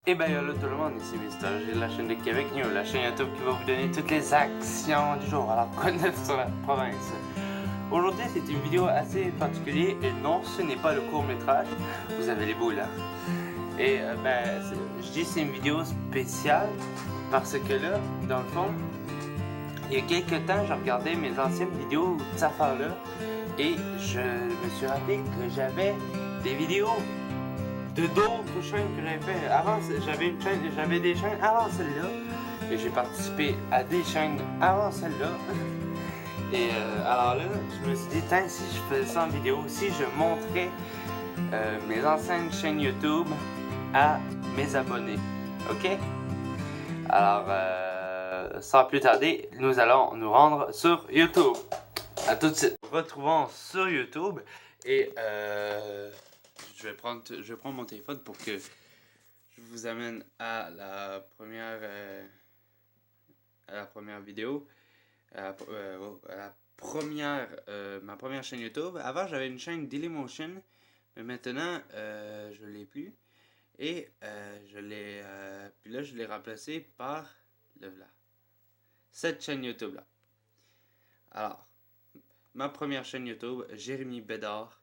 Et ben là tout le monde, ici Mister G de la chaîne de Québec News, la chaîne YouTube qui va vous donner toutes les actions du jour. Alors quoi de neuf sur la province? Aujourd'hui c'est une vidéo assez particulière et non ce n'est pas le court métrage, vous avez les boules là. Et je dis c'est une vidéo spéciale parce que là, dans le fond, il y a quelques temps je regardais mes anciennes vidéos de cette affaire-là et je me suis rappelé que j'avais des vidéos de d'autres chaînes que j'avais fait. Avant, j'avais des chaînes avant celle-là. Et j'ai participé à des chaînes avant celle-là. Et alors là, je me suis dit, tiens, si je faisais ça en vidéo, si je montrais mes anciennes chaînes YouTube à mes abonnés. Ok? Alors, sans plus tarder, nous allons nous rendre sur YouTube. À tout de suite. Retrouvons sur YouTube et je vais prendre mon téléphone pour que je vous amène à la première vidéo, ma première chaîne YouTube. Avant j'avais une chaîne Dailymotion, mais maintenant je l'ai plus et puis là je l'ai remplacé par cette chaîne YouTube là. Alors ma première chaîne YouTube, Jérémy Bédard.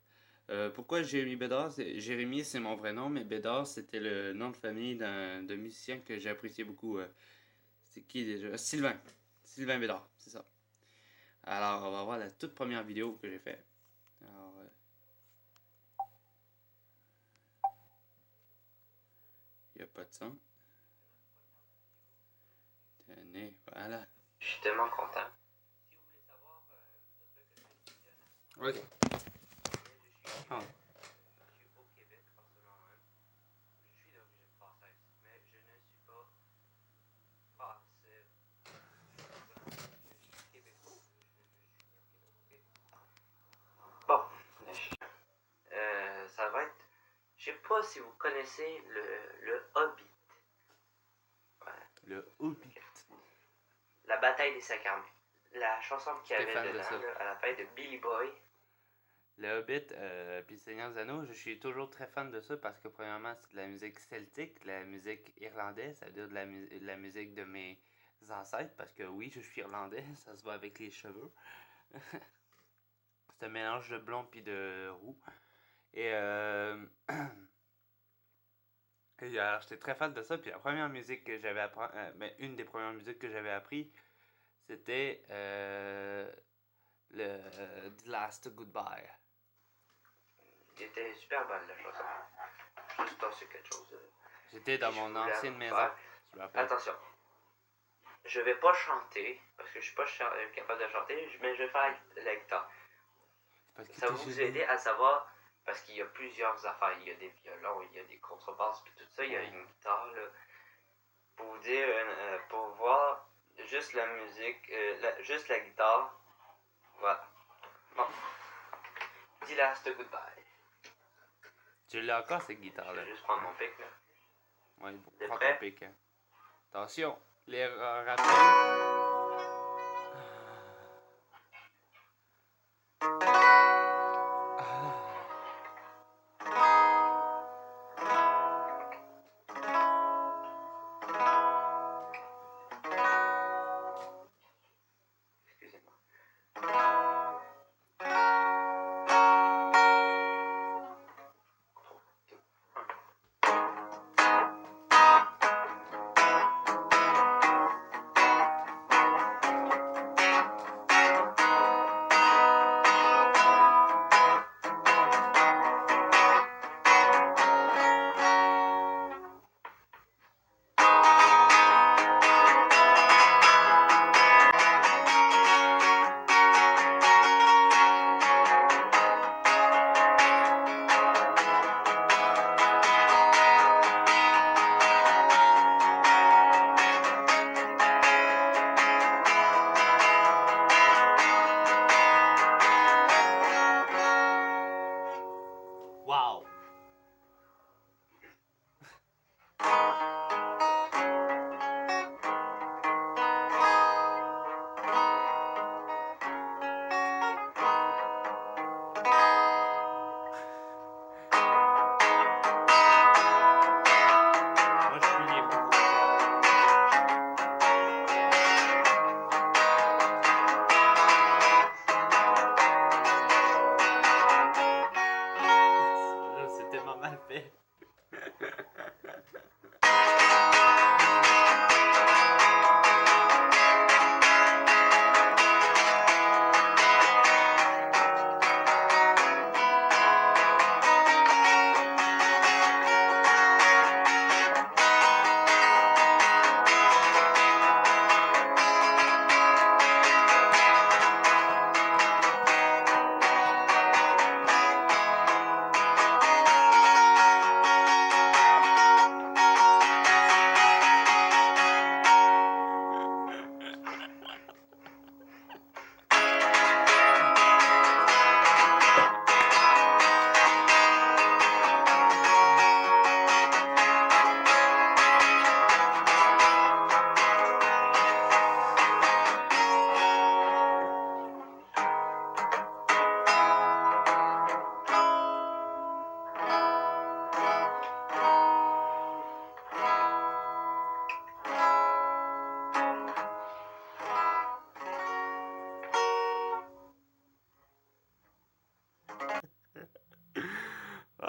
Pourquoi Jérémy Bédard? Jérémy, c'est mon vrai nom, mais Bédard, c'était le nom de famille d'un musicien que j'ai apprécié beaucoup. C'est qui déjà? Sylvain Bédard, c'est ça. Alors, on va voir la toute première vidéo que j'ai faite. Alors, il n'y a pas de son. Tenez, voilà. Je suis tellement content. Si vous voulez savoir, ok. Ah. Je suis au Québec en ce moment même. Je suis d'origine française, mais je ne suis pas français. Je suis québécois. Je suis né au Québec. Bon, ça va être. Je sais pas si vous connaissez le Hobbit. Ouais. Le Hobbit. La bataille des sacs armés. La chanson qu'il y avait Stéphane dedans, là, à la fin de Billy Boy. Le Hobbit, puis Seigneur des Anneaux, je suis toujours très fan de ça parce que premièrement c'est de la musique celtique, de la musique irlandaise, c'est-à-dire de la musique de mes ancêtres, parce que oui, je suis irlandais, ça se voit avec les cheveux. C'est un mélange de blond puis de roux. Et, et alors j'étais très fan de ça, puis la première musique que j'avais appris, une des premières musiques que j'avais appris, c'était The Last Goodbye. Il était super bonne la chanson. Juste passer quelque chose. J'étais dans mon ancienne maison. Attention. Je vais pas chanter parce que je suis pas capable de chanter, mais je vais faire la guitare. Ça va vous aider à savoir parce qu'il y a plusieurs affaires. Il y a des violons, il y a des contrebasses, puis tout ça. Il y a une guitare là. Pour vous dire, pour voir juste la musique, juste la guitare. Voilà. Bon. The Last Goodbye. Tu l'as encore cette guitare-là? Je vais juste prendre mon pic là. Oui, T'es prends prêt? ton pic. Hein. Attention, les rappels. Excusez-moi.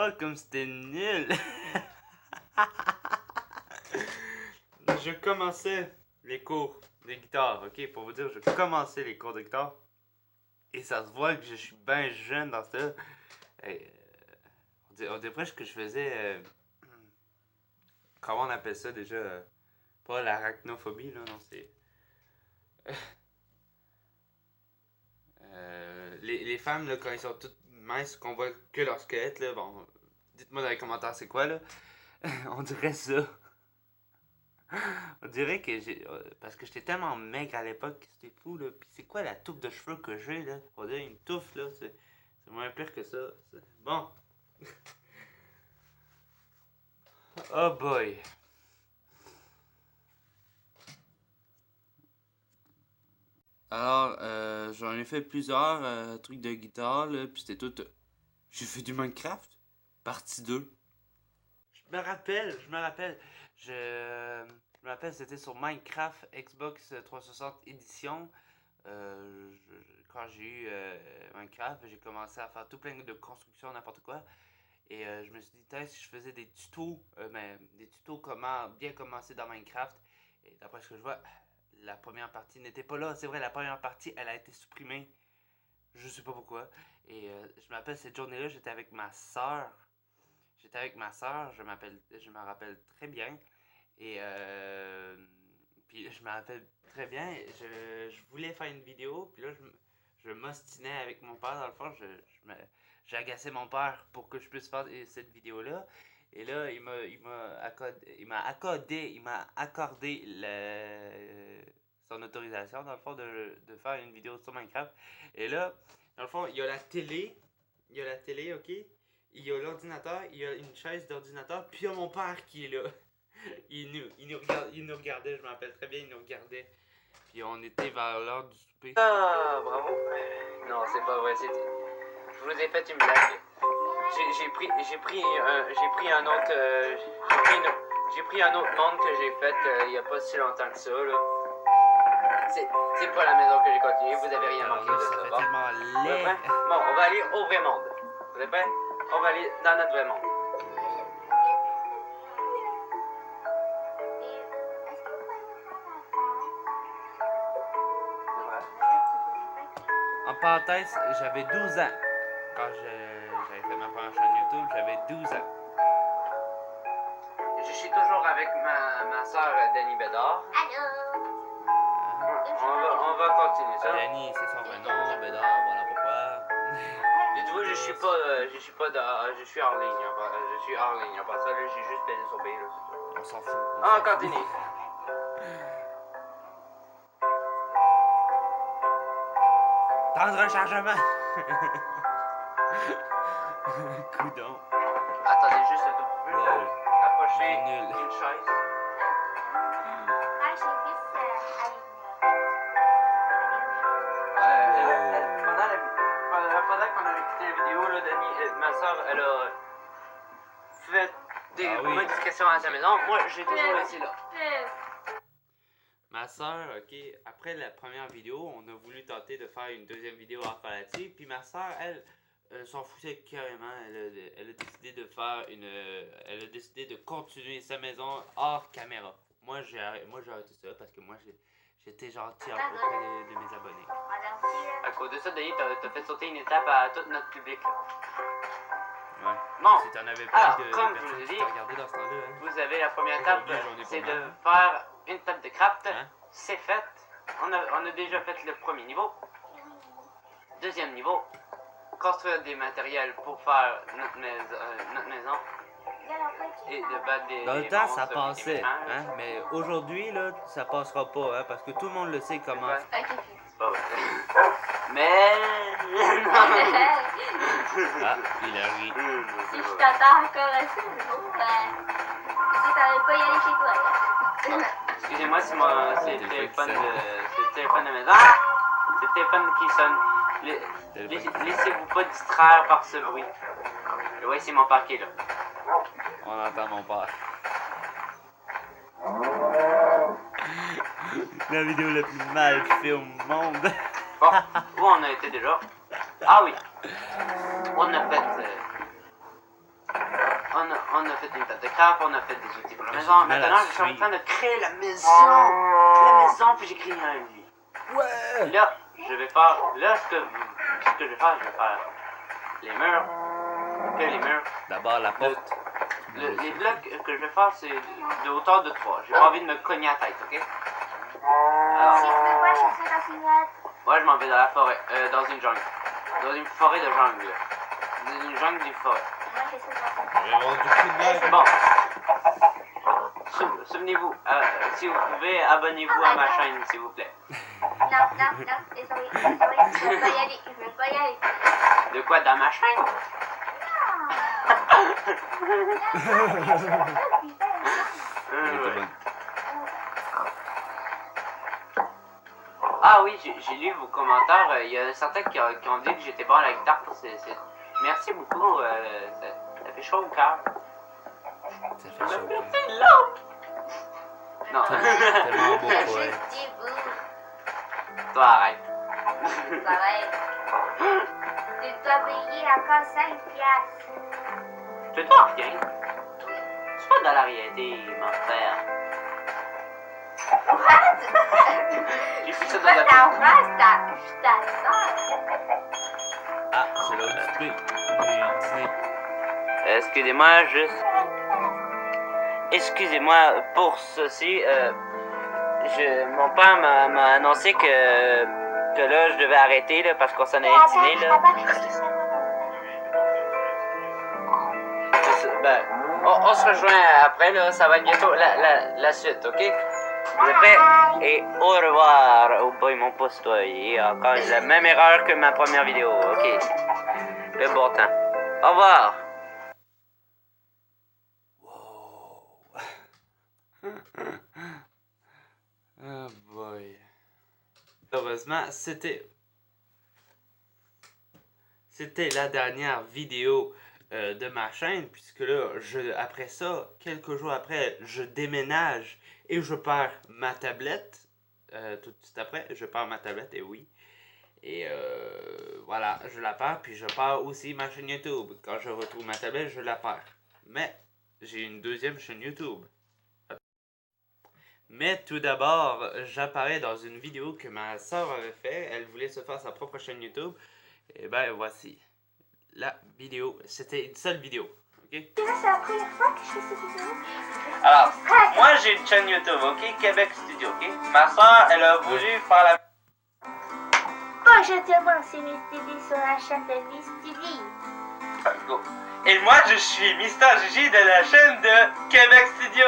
Oh, comme c'était nul! Je commençais les cours de guitare, ok? Pour vous dire, je commençais les cours de guitare. Et ça se voit que je suis bien jeune dans ça. Et, on dirait presque que je faisais... comment on appelle ça déjà? Pas l'arachnophobie, là, non, c'est... les femmes, là, quand ils sont toutes minces, qu'on voit que leur squelette, là, bon, dites-moi dans les commentaires c'est quoi, là. On dirait ça. On dirait que j'ai... parce que j'étais tellement maigre à l'époque, c'était fou, là. Puis c'est quoi la touffe de cheveux que j'ai, là? On dirait une touffe, là. C'est moins pire que ça. Bon. Oh boy. Alors, j'en ai fait plusieurs trucs de guitare, là, puis c'était tout... J'ai fait du Minecraft, partie 2. Je me rappelle. Je me rappelle, c'était sur Minecraft Xbox 360 édition. Quand j'ai eu Minecraft, j'ai commencé à faire tout plein de constructions, n'importe quoi. Et je me suis dit, peut-être si je faisais des tutos, des tutos comment bien commencer dans Minecraft. Et d'après ce que je vois, la première partie n'était pas là. C'est vrai, la première partie, elle a été supprimée. Je sais pas pourquoi. Et je me rappelle, cette journée-là, j'étais avec ma soeur. Je me rappelle très bien. Et puis je me rappelle très bien, je voulais faire une vidéo, puis là je m'ostinais avec mon père, dans le fond, j'agaçais mon père pour que je puisse faire cette vidéo-là. Et là, il m'a accordé son autorisation, dans le fond, de faire une vidéo sur Minecraft. Et là, dans le fond, il y a la télé, ok? Il y a l'ordinateur, il y a une chaise d'ordinateur, puis il y a mon père qui est là. Il nous regardait, je me rappelle très bien, il nous regardait. Puis on était vers l'heure du souper. Ah, bravo. Non, c'est pas vrai, je vous ai fait une blague. J'ai pris un autre monde que j'ai fait il y a pas si longtemps que ça, là. C'est pas la maison que j'ai continué, vous avez rien manqué de ça. Ça fait tellement laid. Bon, on va aller au vrai monde. Vous êtes prêts? On va aller dans notre vrai monde. En parenthèse, j'avais 12 ans. Quand j'avais fait ma première chaîne YouTube, j'avais 12 ans. Je suis toujours avec ma soeur Dani Bédard. Allô? On va continuer ça. Dani, c'est son vrai nom, Bédard, voilà pourquoi. Dites-vous, je suis hors ligne. Je suis hors ligne. En passant, là, j'ai juste baisé sur B. On s'en fout. Ah, continue. Temps de rechargement! Coudon. Attendez juste un tout petit peu. Wow. Approchez Nul. une chaise. Ah, j'ai vu ça Pendant qu'on a écouté la vidéo, là, ma soeur, elle a fait des modifications à sa maison. Moi, j'ai toujours laissé là. Ma soeur, ok, après la première vidéo, on a voulu tenter de faire une deuxième vidéo encore là-dessus. Puis ma soeur, elle s'en foutait carrément. Elle a décidé de faire elle a décidé de continuer sa maison hors caméra. Moi, j'ai arrêté ça parce que moi, j'étais gentil auprès de mes abonnés. À cause de ça, d'ailleurs, t'as fait sauter une étape à tout notre public. Ouais. Bon, Si t'en avais alors, pas de comme je personnes vous ai qui dit, t'ont regardé dans ce temps-là, hein. vous avez la première étape, Aujourd'hui, j'en ai c'est pas de mal. faire une table de craft. Hein? C'est fait. On a déjà fait le premier niveau. Deuxième niveau, construire des matériels pour faire notre maison. Et de battre des Dans le temps, ça monstres, passait, des méchants. hein, mais aujourd'hui, là, ça passera pas, hein, parce que tout le monde le sait comment. Ouais. Ok. C'est pas vrai. Mais... Ah, il a ri. Si je t'entends encore à ça, gros, si t'avais pas y aller chez toi, là. Excusez-moi, c'est le téléphone de maison. C'est le téléphone qui sonne. Laissez-vous pas distraire par ce bruit. Et ouais, c'est mon parquet là. On entend mon père. La vidéo la plus mal faite au monde. Bon, où on a été déjà? Ah oui. On a fait fait une table de crabe, on a fait des outils pour la maison. Maintenant, je suis en train de créer la maison. La maison, puis j'ai créé un lit. Ouais! Là, je vais faire. Là, ce que je vais faire, les murs. Que les murs. D'abord la porte. Les blocs que je vais faire, c'est de hauteur de 3. J'ai pas envie de me cogner à la tête, ok? Alors, Si tu veux pas chercher dans une grotte. moi, je m'en vais dans la forêt. Dans une jungle. Dans une forêt de jungle. Une jungle d'une forêt. Moi, je sais pas. Bon. Souvenez-vous, si vous pouvez, abonnez-vous à ma chaîne, s'il vous plaît. Non, désolé. Je veux pas y aller. Je veux pas y aller. De quoi, dans ma chaîne? Ah oui, j'ai lu vos commentaires. Il y a certains qui ont dit que j'étais bon à la guitare. Merci beaucoup. Ça fait chaud au cœur. Ça fait chaud. Non. Tellement beau, Juste ouais. du bout. Toi, arrête. Pareil. Tu dois payer encore 5 piastres. Je te dois rien. C'est pas dans la réalité, mon frère. What? J'ai fait ça C'est dans pas la ta face, je t'assure. Ah, c'est l'autre du dîner. Excusez-moi, Excusez-moi pour ceci. Mon père m'a annoncé que là, je devais arrêter là, parce qu'on s'en allait dîner. Là. Ben, on se rejoint après, là, ça va être bientôt la suite, ok? Vous êtes prêts? Et au revoir. Oh boy, mon pouce, toi, il est encore la même erreur que ma première vidéo, ok? Le bon temps. Au revoir. Oh boy. Heureusement, c'était la dernière vidéo de ma chaîne, puisque là, après ça, quelques jours après, je déménage et je perds ma tablette. Tout de suite après, je perds ma tablette, et oui. Et voilà, je la perds, puis je perds aussi ma chaîne YouTube. Quand je retrouve ma tablette, je la perds. Mais j'ai une deuxième chaîne YouTube. Mais tout d'abord, j'apparais dans une vidéo que ma soeur avait fait. Elle voulait se faire sa propre chaîne YouTube. Et ben voici la vidéo. C'était une seule vidéo. Ok? C'est la première fois que je fais cette vidéo. Alors, moi j'ai une chaîne YouTube, ok? Québec Studio, ok? Ma soeur, elle a voulu faire la... Bonjour tout le monde, c'est Miss Didi sur la chaîne de Miss Didi. Go. Et moi, je suis Mister Gigi de la chaîne de Québec Studio.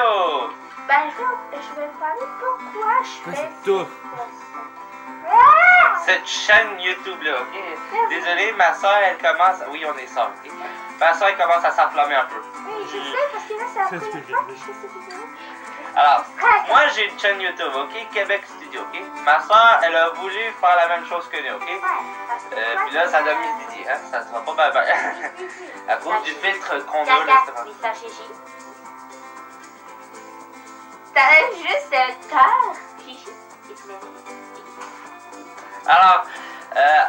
Ben, je vais vous parler pourquoi je fais tout. Cette chaîne YouTube là, ok? Désolé, ma soeur, elle commence... Oui, on est sœurs, ok? Ma soeur, elle commence à s'enflammer un peu. Oui, je sais, parce que là, c'est la première fois que je fais cette vidéo. Alors, moi j'ai une chaîne YouTube, ok? Québec Studio, ok? Ma soeur, elle a voulu faire la même chose que nous, ok? Puis là, ça donne Miss Didi, hein? Ça sera pas bien. À cause du filtre qu'on a, là, c'est Mister Gigi. T'as juste un cœur, Gigi.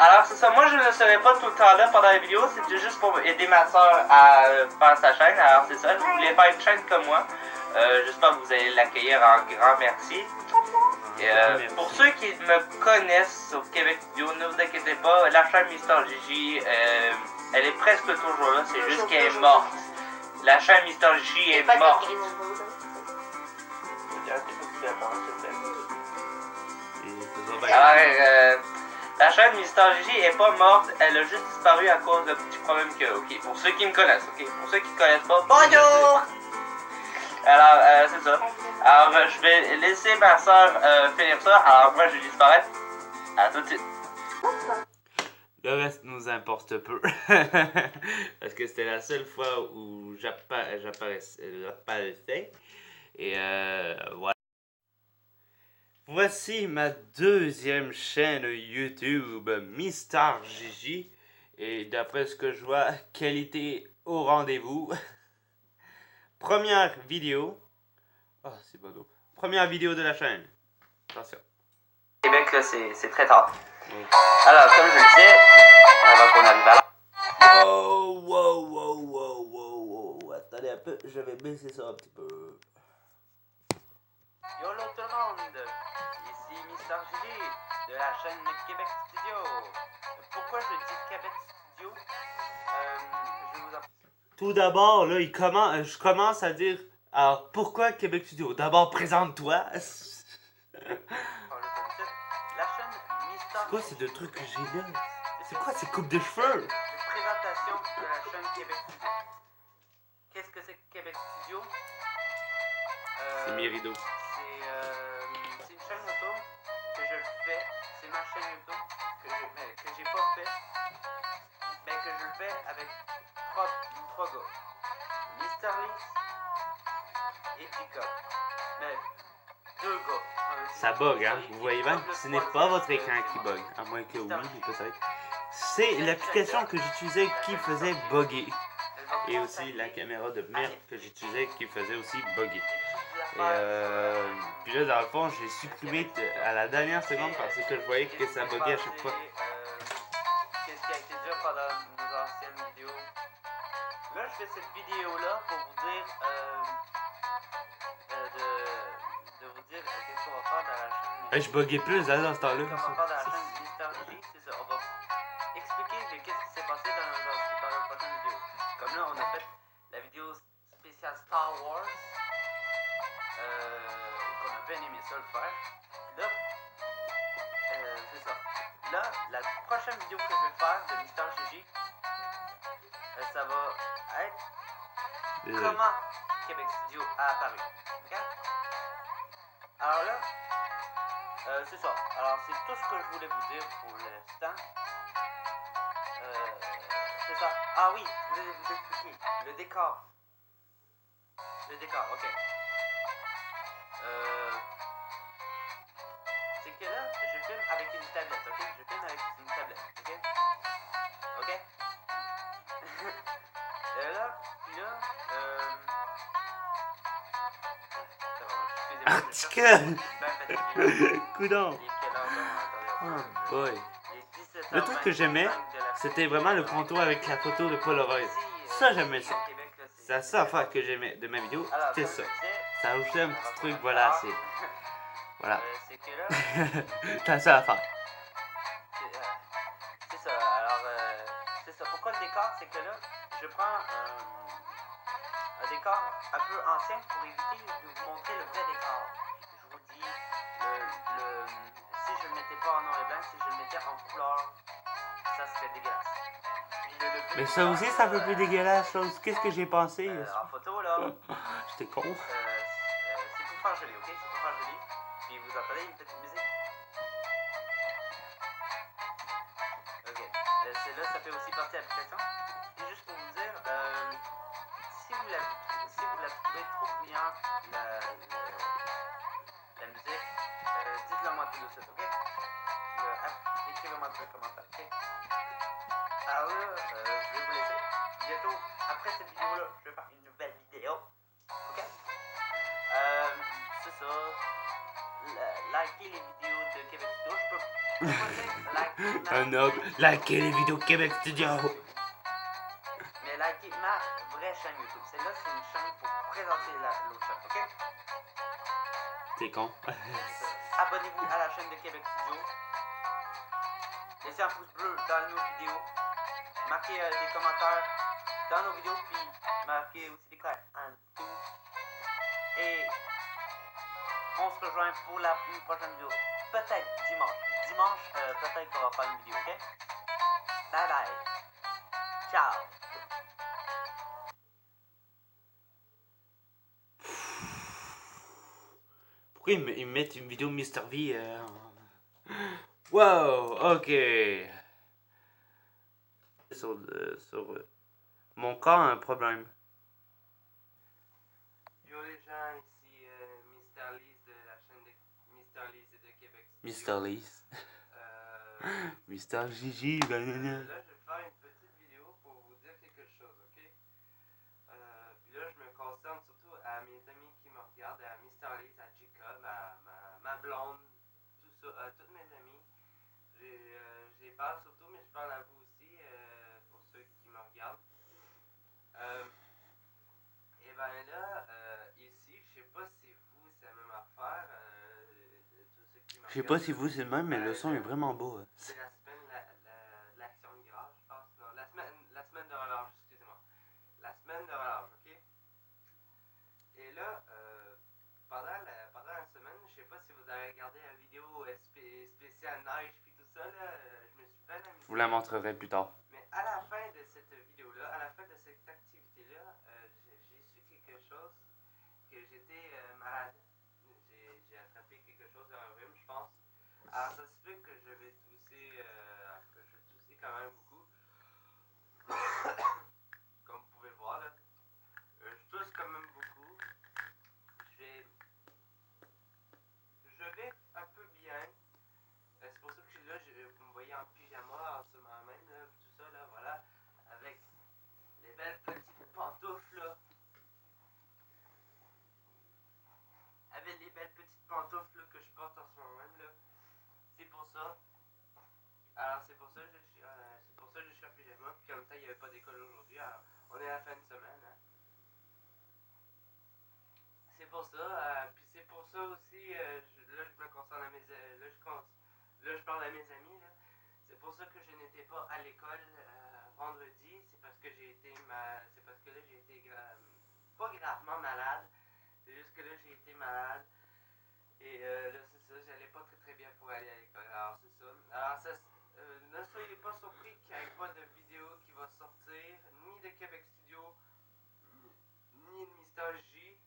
Alors c'est ça, moi je ne serai pas tout le temps là pendant la vidéo, c'était juste pour aider ma soeur à faire sa chaîne. Alors c'est ça, vous voulez faire une chaîne comme moi, j'espère que vous allez l'accueillir en grand merci. Et, pour ceux qui me connaissent sur Québec Studio, ne vous inquiétez pas, la chaîne Mister Gigi, elle est presque toujours là, c'est juste qu'elle est morte. La chaîne Mister Gigi est morte. Alors, la chaîne Mister Gigi est pas morte, elle a juste disparu à cause de petits problèmes qu'il y a, ok? Pour ceux qui me connaissent, ok? Pour ceux qui ne connaissent pas, bonjour! Alors, c'est ça. Alors, je vais laisser ma soeur finir ça, alors moi je vais disparaître. À tout de suite. Le reste nous importe peu. Parce que c'était la seule fois où j'apparaissais. Et voilà. Voici ma deuxième chaîne YouTube, Mister Gigi. Et d'après ce que je vois, qualité au rendez-vous. Première vidéo. Oh, c'est beau. Première vidéo de la chaîne. Attention. Québec, là, c'est très tard. Oui. Alors, comme je le disais, avant qu'on arrive à là. Wow. Attendez un peu, je vais baisser ça un petit peu. Yolo tout le monde, ici Mister Gigi de la chaîne Québec Studio. Pourquoi je dis Québec Studio? Je vous en... Tout d'abord, là, je commence à dire, alors, pourquoi Québec Studio? D'abord, présente-toi. La chaîne Mister C'est quoi ces deux trucs que j'ai là? C'est quoi ces coupes de cheveux? Présentation de la chaîne Québec Studio. Qu'est-ce que c'est que Québec Studio? C'est mes rideaux. C'est une chaîne YouTube que je fais. C'est ma chaîne YouTube que j'ai pas fait. Mais que je le fais avec trois gars. Mister Lee et Jacob. Mais deux gars. Ça bug, hein? Vous voyez bien? Ce n'est pas votre écran qui bug. À moins que oui, peut-être. C'est l'application que j'utilisais qui faisait bugger. Et aussi la caméra de merde que j'utilisais qui faisait aussi bugger. Puis là, dans le fond, j'ai supprimé à la dernière seconde parce que je voyais que ça buguait à chaque fois. Qu'est-ce qui a été dur pendant nos anciennes vidéos? Là, je fais cette vidéo-là pour vous dire, de vous dire qu'est-ce qu'on va faire dans la chaîne. Je buguais plus à ce temps-là. On va faire dans la chaîne Mister Gigi, c'est ça. On va expliquer qu'est-ce qui s'est passé dans la prochaine vidéo. Comme là, on a fait la vidéo spéciale Star Wars. Qu'on a bien aimé ça le faire. Là, c'est ça. Là, la prochaine vidéo que je vais faire de Mister Gigi, ça va être comment Québec Studio a apparu. Ok? Alors là, c'est ça. Alors, c'est tout ce que je voulais vous dire pour l'instant. C'est ça. Ah oui, je voulais vous expliquer. Le décor. Le décor, ok. C'est que là, je filme avec une tablette, ok? Je filme avec une tablette, ok? Ok? Et là, puis là, Coudon. Oh boy. Le truc que j'aimais, c'était vraiment le contour avec la photo de Polaroid. Ça, j'aimais ça. C'est la seule affaire que j'aimais de ma vidéo, c'était ça. Ça ajoutait un petit truc, voilà, c'est... Voilà. C'est la seule affaire. C'est ça, alors, c'est ça. Pourquoi le décor? C'est que là, je prends un décor un peu ancien pour éviter de vous montrer le vrai décor. Je vous dis, si je ne le mettais pas en noir et blanc, si je le mettais en couleur, ça serait dégueulasse. Mais ça aussi, ça fait plus dégueulasse, chose. Qu'est-ce que j'ai pensé? En photo, là. J'étais con. C'est pour faire joli, ok? C'est pour faire joli. Puis vous entendez une petite musique? Ok. Là, ça fait aussi partie de l'application. Et juste pour vous dire, si vous la trouvez trop bruyante, la musique, dites-le moi tout de suite, ok? Écrivez-moi dans les commentaires, ok? Alors là, je vais vous laisser. Bientôt, après cette vidéo-là, je vais faire une nouvelle vidéo. Ok? C'est ça. Likez les vidéos de Québec Studio. Je peux pas dire Un autre. Likez les vidéos Québec Studio. Mais likez ma vraie chaîne YouTube. Celle-là, c'est une chaîne pour présenter l'autre chaîne. Ok? T'es con. Abonnez-vous à la chaîne de Québec Studio. Laissez un pouce bleu dans nos vidéos. Marquez des commentaires dans nos vidéos. Puis marquez aussi des commentaires en tout. Et on se rejoint pour une prochaine vidéo. Peut-être dimanche. Dimanche, peut-être qu'on va faire une vidéo, ok? Bye bye. Ciao. Pourquoi ils me mettent une vidéo Mr. V Wow, ok. Sur mon corps a un problème. Yo les gens, ici Mister Lise de la chaîne de Mister Lise et de Québec. Mr. Lise. Mr. Gigi. Là, je vais faire une petite vidéo pour vous dire quelque chose, ok? Puis là, je me concerne surtout à mes amis qui me regardent, à Mister Lise, à Jacob, à ma blonde, tout ça, à toutes mes amis. Je les parle surtout, mais je parle à vous aussi, pour ceux qui me regardent. ben là, ici, je sais pas si vous, c'est la même affaire. Je sais pas si vous, c'est le même, mais le son est vraiment beau. C'est la semaine de l'Action de grâce, je pense. Non, la semaine de relâche, excusez-moi. La semaine de relâche, ok? Et là, pendant la semaine, je sais pas si vous avez regardé la vidéo spéciale neige puis tout ça, là, je me suis bien amusé. Je vous la montrerai plus tard. Mais à la fin de cette vidéo-là, à la fin de cette activité-là, j'ai su quelque chose, que j'étais malade. J'ai attrapé quelque chose d'un rhume, je pense. Alors ça se peut que je vais tousser, que je vais tousser quand même beaucoup. Comme vous pouvez voir là. Je tousse quand même beaucoup. Je vais un peu bien. C'est pour ça que je suis là, vous me voyez en pyjama en ce moment même, là, tout ça, là, voilà. Avec les belles petites pantoufles, là. Avec les belles petites pantoufles là, que je porte en ce moment même, là. C'est pour ça. Alors, c'est pour ça que je suis en pyjama. Puis comme ça, il n'y avait pas d'école aujourd'hui. Alors, on est à la fin de semaine, hein. C'est pour ça, puis c'est pour ça aussi, là je me concerne à là je parle à mes amis, là. C'est pour ça que je n'étais pas à l'école vendredi, c'est parce que c'est parce que là j'ai été pas gravement malade, c'est juste que là j'ai été malade, et là c'est ça, j'allais pas très très bien pour aller à l'école, alors c'est ça. Alors ça, ne soyez pas surpris qu'il n'y ait pas de vidéo qui va sortir, ni de Québec Studio, ni de Mister J.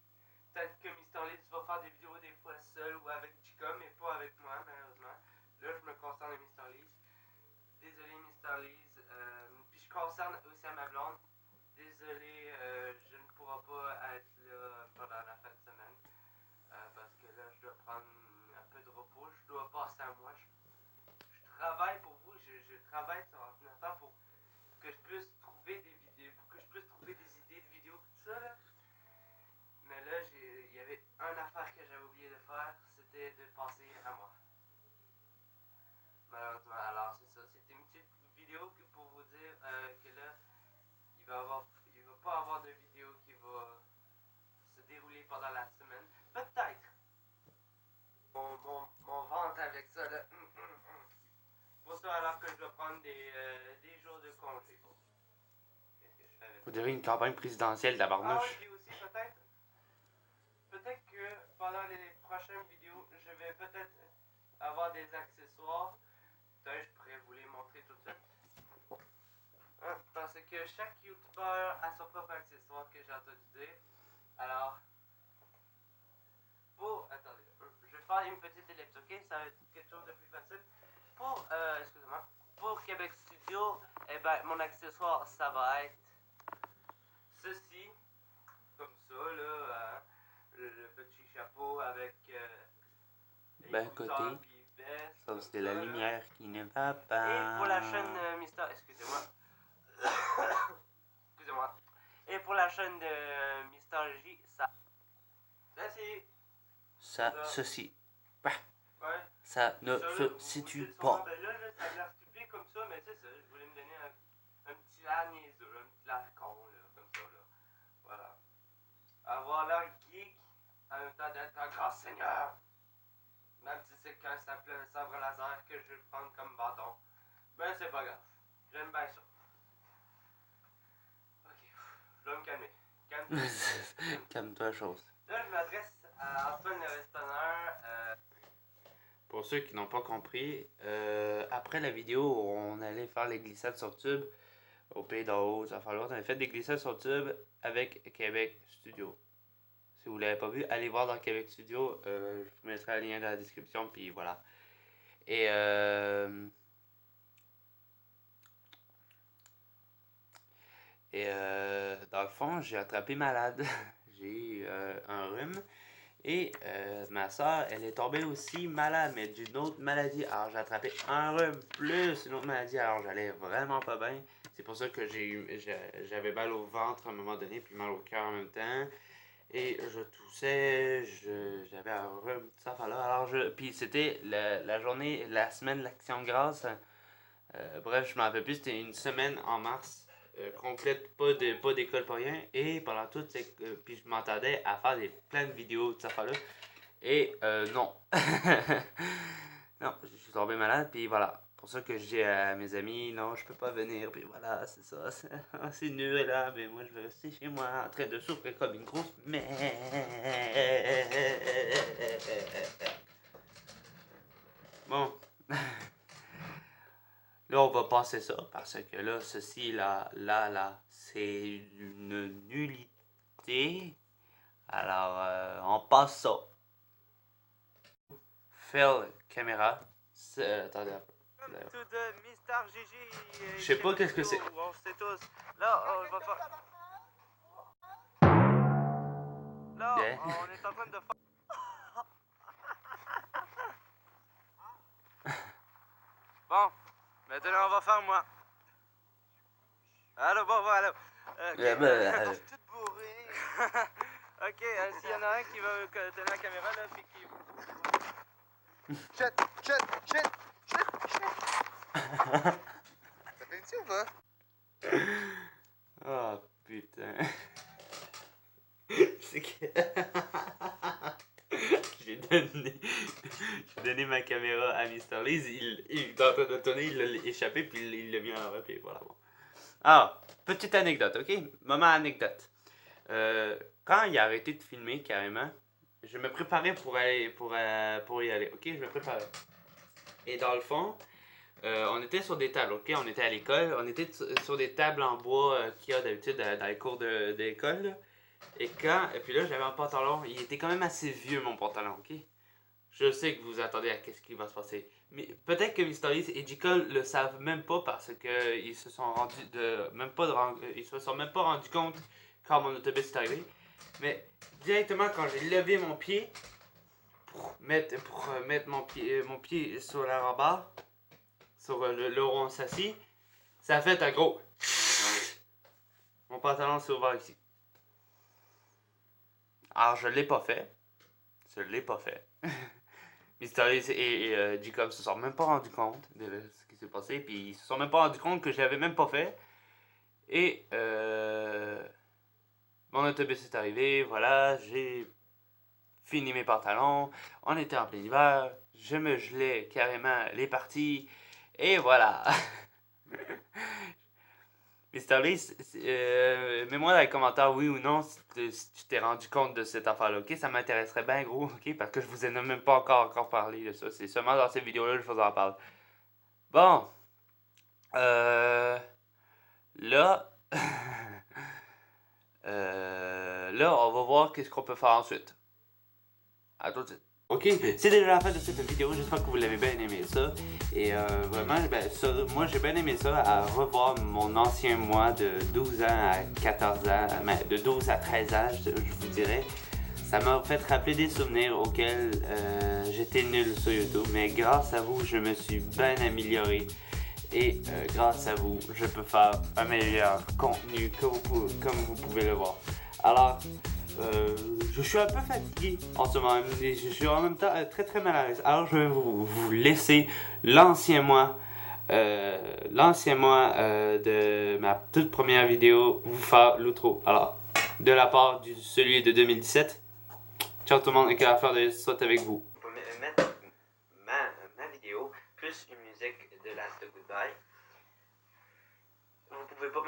Peut-être que Mister Leeds va faire des vidéos des fois seul ou avec Chica, mais pas avec moi, malheureusement. Là, je me concerne à Mister Leeds. Désolé, Mister Leeds. Puis je concerne aussi à ma blonde. Désolé, je ne pourrai pas être là pendant la fin de semaine. Parce que là, je dois prendre un peu de repos. Je dois passer à moi. Je travaille pour vous. Je travaille sur l'ordinateur pour que je puisse trouver des vidéos, pour que je puisse trouver des idées de vidéos, tout ça, là. Mais là, il y avait une affaire que j'avais oublié de faire, c'était de penser à moi. Malheureusement, alors c'est ça. C'était une petite vidéo pour vous dire que là, il va pas avoir de vidéo qui va se dérouler pendant la semaine. Peut-être. Mon ventre avec ça, là. Pour ça, alors que je dois prendre des jours de congé. Qu'est-ce que je fais avec ça? Vous direz une campagne présidentielle de la barnouche. Ah oui, puis aussi peut-être que pendant les prochaines vidéos, je vais peut-être avoir des accessoires. Peut-être je pourrais vous les montrer tout de suite. Hein, parce que chaque youtubeur a son propre accessoire que j'ai entendu dire. Alors, attendez, je vais faire une petite ellipse, ok? Ça va être quelque chose de plus facile. Excusez-moi. Pour Québec Studio, eh ben, mon accessoire, ça va être ceci. Comme ça, là. Le petit chapeau avec ben, côté, ça c'est la lumière qui ne va pas. Et pour la chaîne Mister, excusez-moi. Excusez-moi. Et pour la chaîne de Mister J, ceci. Ouais. Ça ne se situe pas. Ben là, ça a l'air stupide comme ça, mais c'est ça. Je voulais me donner un petit air niaiseux, un petit air con, là, comme ça, là. Voilà. Avoir l'air geek en même temps d'être un grand seigneur. Même si c'est qu'un simple sabre laser que je vais prendre comme bâton. Ben c'est pas grave. J'aime bien ça. Ok, je dois me calmer. Calme-toi. Calme-toi, chose. Là, je m'adresse à Antoine le restaurant. Pour ceux qui n'ont pas compris, après la vidéo où on allait faire les glissades sur tube au Pays d'en haut, ça fait longtemps, on a fait des glissades sur tube avec Québec Studio. Si vous ne l'avez pas vu, allez voir dans Québec Studio. Je vous mettrai le lien dans la description. Puis voilà. Et dans le fond, j'ai attrapé malade. J'ai eu un rhume. Et ma soeur, elle est tombée aussi malade, mais d'une autre maladie. Alors j'ai attrapé un rhume plus une autre maladie. Alors j'allais vraiment pas bien. C'est pour ça que j'avais mal au ventre à un moment donné, puis mal au cœur en même temps. Et je toussais, j'avais un rhume, tout ça, là. Alors puis c'était la semaine de l'Action de grâce. Bref, je m'en rappelle plus, c'était une semaine en mars. complète, pas d'école, pas rien. Et pendant tout, puis je m'entendais à faire plein de vidéos de cette affaire-là. Et non. Non, je suis tombé malade, puis voilà. Pour ça que je dis à mes amis, non, je peux pas venir, puis voilà, c'est ça. C'est nul là, mais moi je vais rester chez moi en train de souffrir comme une grosse merde. Bon. Là, on va passer ça, parce que là, ceci, là, c'est une nullité. Alors, on passe ça. Fail caméra. Attendez un peu. Je sais pas qu'est-ce que c'est. On sait tous. Là, on va faire. Là, Bien. on est en train de faire. Bon, maintenant on va faire moi. Allô, bon, voilà. Yeah, ben, Je suis toute bourrée. Ok, s'il y en a un qui va tenir la caméra là, puis qui. Chat. Ça fait une ou pas? Oh putain. C'est que. J'ai donné ma caméra à Mr. Liz. Il est en train de tourner, il l'a échappé, puis il l'a mis en l'envers, puis voilà. Bon. Alors, petite anecdote, ok? Moment anecdote. Quand il a arrêté de filmer carrément, je me préparais pour y aller, ok? Je me préparais. Et dans le fond, on était sur des tables, ok? On était à l'école, on était sur des tables en bois qu'il y a d'habitude dans les cours d'école. Et puis là, j'avais un pantalon, il était quand même assez vieux mon pantalon, ok? Je sais que vous attendez à qu'est-ce qui va se passer. Mais peut-être que Mr. Liz et J-Cole le savent même pas parce que ils se sont ils se sont même pas rendus compte quand mon autobus est arrivé. Mais directement quand j'ai levé mon pied pour mettre mon pied sur la rambarde, sur le rond s'assit, ça a fait un gros. Mon pantalon s'est ouvert ici. Alors je l'ai pas fait. Mr. Liz et Jacob se sont même pas rendus compte de ce qui s'est passé, puis ils se sont même pas rendus compte que je l'avais même pas fait. Et mon autobus est arrivé, voilà, j'ai fini mes pantalons, on était en plein hiver, je me gelais carrément les parties, et voilà. Mr. Liz, mets-moi dans les commentaires oui ou non si tu t'es rendu compte de cette affaire-là, ok? Ça m'intéresserait bien gros, ok? Parce que je vous ai même pas encore parlé de ça. C'est seulement dans cette vidéo-là que je vous en parle. Bon. Là... là, on va voir qu'est-ce qu'on peut faire ensuite. À tout de suite. Ok, c'est déjà la fin de cette vidéo, j'espère que vous l'avez bien aimé ça. Et vraiment, moi j'ai bien aimé ça, à revoir mon ancien moi de 12 ans à 14 ans, de 12 à 13 ans, je vous dirais. Ça m'a fait rappeler des souvenirs auxquels j'étais nul sur YouTube, mais grâce à vous, je me suis bien amélioré. Et grâce à vous, je peux faire un meilleur contenu comme vous pouvez le voir. Alors, je suis un peu fatigué en ce moment, et je suis en même temps très mal à l'aise. Alors je vais vous laisser l'ancien moi de ma toute première vidéo vous faire l'outro. Alors, de la part de celui de 2017, ciao tout le monde et que la fleur de soit avec vous. Vous pouvez mettre ma vidéo plus une musique de Last Goodbye. Vous pouvez pas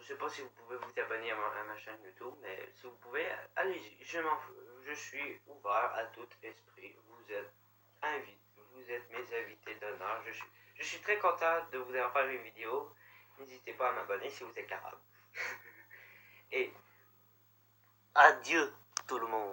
je sais pas si vous pouvez vous abonner à ma chaîne YouTube, mais si vous pouvez, allez-y, je suis ouvert à tout esprit. Vous êtes mes invités d'honneur. Je suis très content de vous en faire une vidéo. N'hésitez pas à m'abonner si vous êtes capable. Et adieu tout le monde.